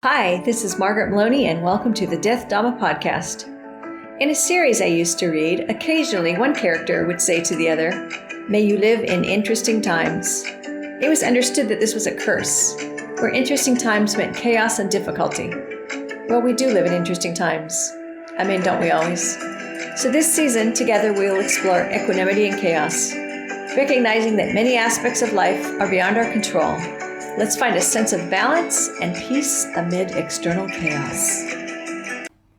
Hi, this is Margaret Maloney, and welcome to the Death Dhamma podcast. In a series I used to read, occasionally one character would say to the other, "May you live in interesting times." It was understood that this was a curse, where interesting times meant chaos and difficulty. Well, we do live in interesting times. I mean, don't we always? So this season, together we will explore equanimity and chaos, recognizing that many aspects of life are beyond our control. Let's find a sense of balance and peace amid external chaos.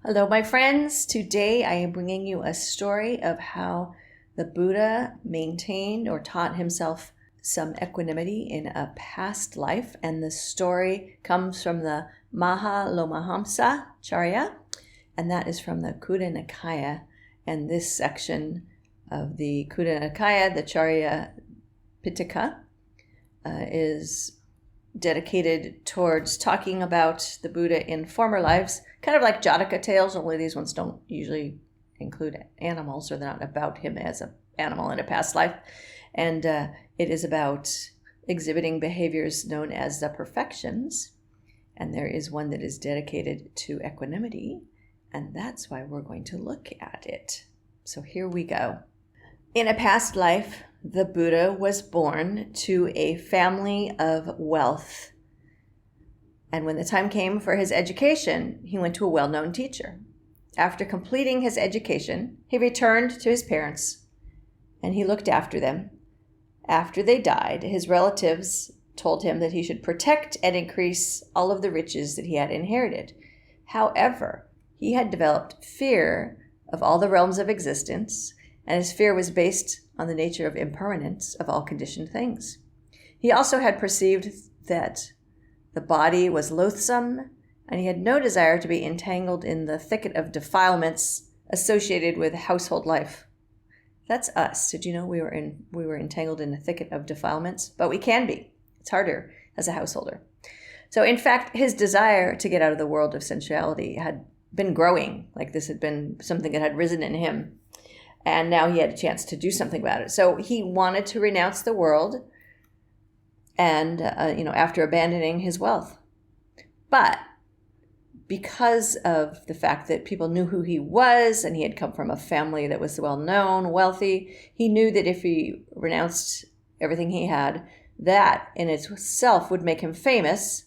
Hello, my friends. Today I am bringing you a story of how the Buddha maintained or taught himself some equanimity in a past life. And the story comes from the Mahalomahamsa Charya, and that is from the Khuddha Nikaya. And this section of the Khuddha Nikaya, the Charya Pitaka, is dedicated towards talking about the Buddha in former lives, kind of like Jataka tales, only these ones don't usually include animals, or they're not about him as an animal in a past life. And it is about exhibiting behaviors known as the perfections. And there is one that is dedicated to equanimity, and that's why we're going to look at it. So here we go. In a past life, the Buddha was born to a family of wealth. And when the time came for his education, he went to a well-known teacher. After completing his education, he returned to his parents, and he looked after them. After they died, his relatives told him that he should protect and increase all of the riches that he had inherited. However, he had developed fear of all the realms of existence, and his fear was based on the nature of impermanence of all conditioned things. He also had perceived that the body was loathsome, and he had no desire to be entangled in the thicket of defilements associated with household life. That's us. Did you know we were entangled in the thicket of defilements? But we can be. It's harder as a householder. So in fact, his desire to get out of the world of sensuality had been growing. Like this had been something that had risen in him. And now he had a chance to do something about it. So he wanted to renounce the world and, after abandoning his wealth. But because of the fact that people knew who he was and he had come from a family that was well-known, wealthy, he knew that if he renounced everything he had, that in itself would make him famous.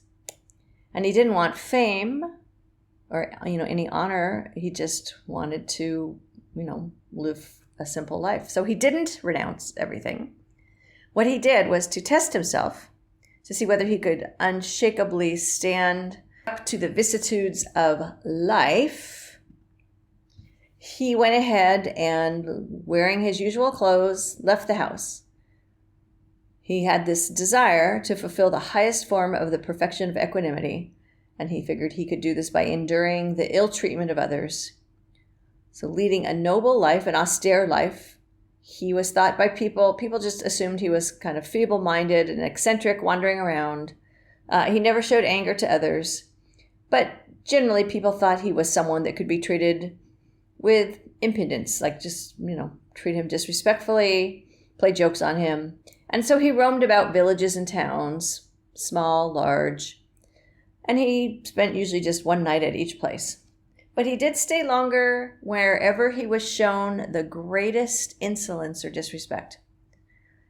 And he didn't want fame or, any honor. He just wanted to, live a simple life. So he didn't renounce everything. What he did was to test himself to see whether he could unshakably stand up to the vicissitudes of life. He went ahead and, wearing his usual clothes, left the house. He had this desire to fulfill the highest form of the perfection of equanimity, and he figured he could do this by enduring the ill treatment of others. So leading a noble life, an austere life, he was thought by people just assumed he was kind of feeble-minded and eccentric, wandering around. He never showed anger to others, but generally people thought he was someone that could be treated with impudence, like just, treat him disrespectfully, play jokes on him. And so he roamed about villages and towns, small, large, and he spent usually just one night at each place. But he did stay longer wherever he was shown the greatest insolence or disrespect.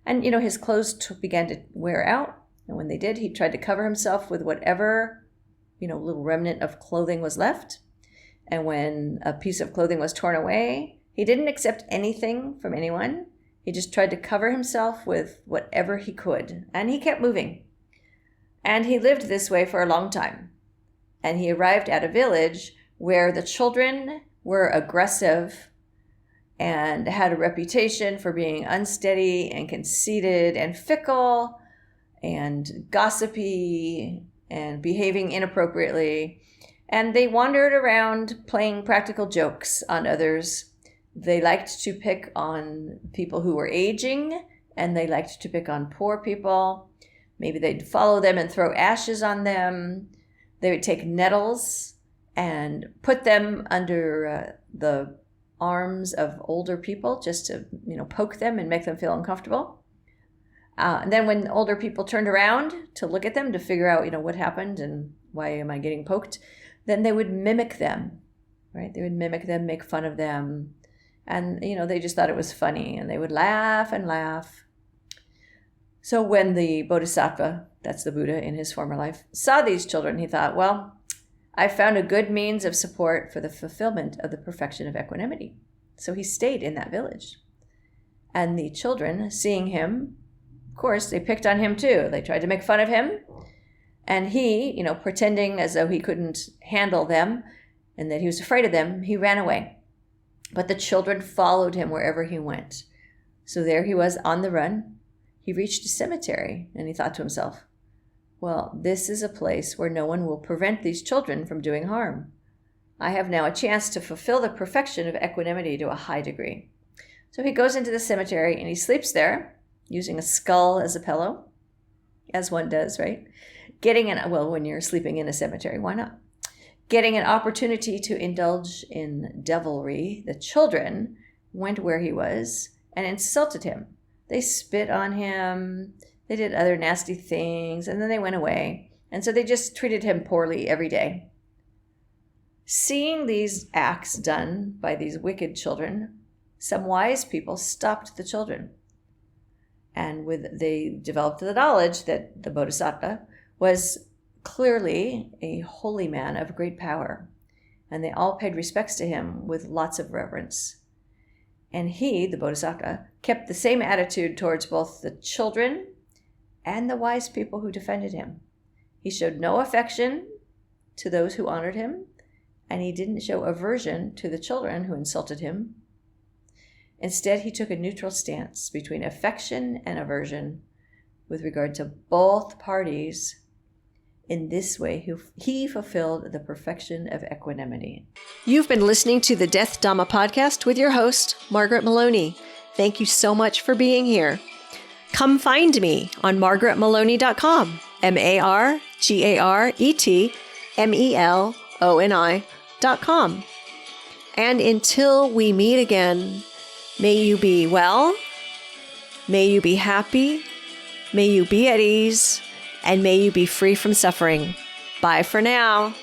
And, his clothes began to wear out. And when they did, he tried to cover himself with whatever, little remnant of clothing was left. And when a piece of clothing was torn away, he didn't accept anything from anyone. He just tried to cover himself with whatever he could. And he kept moving. And he lived this way for a long time. And he arrived at a village where the children were aggressive and had a reputation for being unsteady and conceited and fickle and gossipy and behaving inappropriately. And they wandered around playing practical jokes on others. They liked to pick on people who were aging, and they liked to pick on poor people. Maybe they'd follow them and throw ashes on them. They would take nettles and put them under the arms of older people just to, poke them and make them feel uncomfortable. And then when older people turned around to look at them to figure out, what happened and why am I getting poked? Then they would mimic them, right? They would mimic them, make fun of them. And, they just thought it was funny, and they would laugh and laugh. So when the Bodhisattva, that's the Buddha in his former life, saw these children, he thought, well, I found a good means of support for the fulfillment of the perfection of equanimity. So he stayed in that village. And the children, seeing him, of course, they picked on him too. They tried to make fun of him. And he, pretending as though he couldn't handle them and that he was afraid of them, he ran away. But the children followed him wherever he went. So there he was on the run. He reached a cemetery, and he thought to himself, well, this is a place where no one will prevent these children from doing harm. I have now a chance to fulfill the perfection of equanimity to a high degree. So he goes into the cemetery, and he sleeps there, using a skull as a pillow, as one does, right? When you're sleeping in a cemetery, why not? Getting an opportunity to indulge in devilry, the children went where he was and insulted him. They spit on him, they did other nasty things, and then they went away. And so they just treated him poorly every day. Seeing these acts done by these wicked children, some wise people stopped the children. And they developed the knowledge that the Bodhisattva was clearly a holy man of great power. And they all paid respects to him with lots of reverence. And he, the Bodhisattva, kept the same attitude towards both the children and the wise people who defended him. He showed no affection to those who honored him, and he didn't show aversion to the children who insulted him. Instead, he took a neutral stance between affection and aversion with regard to both parties. In this way, he fulfilled the perfection of equanimity. You've been listening to the Death Dhamma podcast with your host, Margaret Maloney. Thank you so much for being here. Come find me on margaretmaloney.com, margaretmeloni.com. And until we meet again, may you be well, may you be happy, may you be at ease, and may you be free from suffering. Bye for now.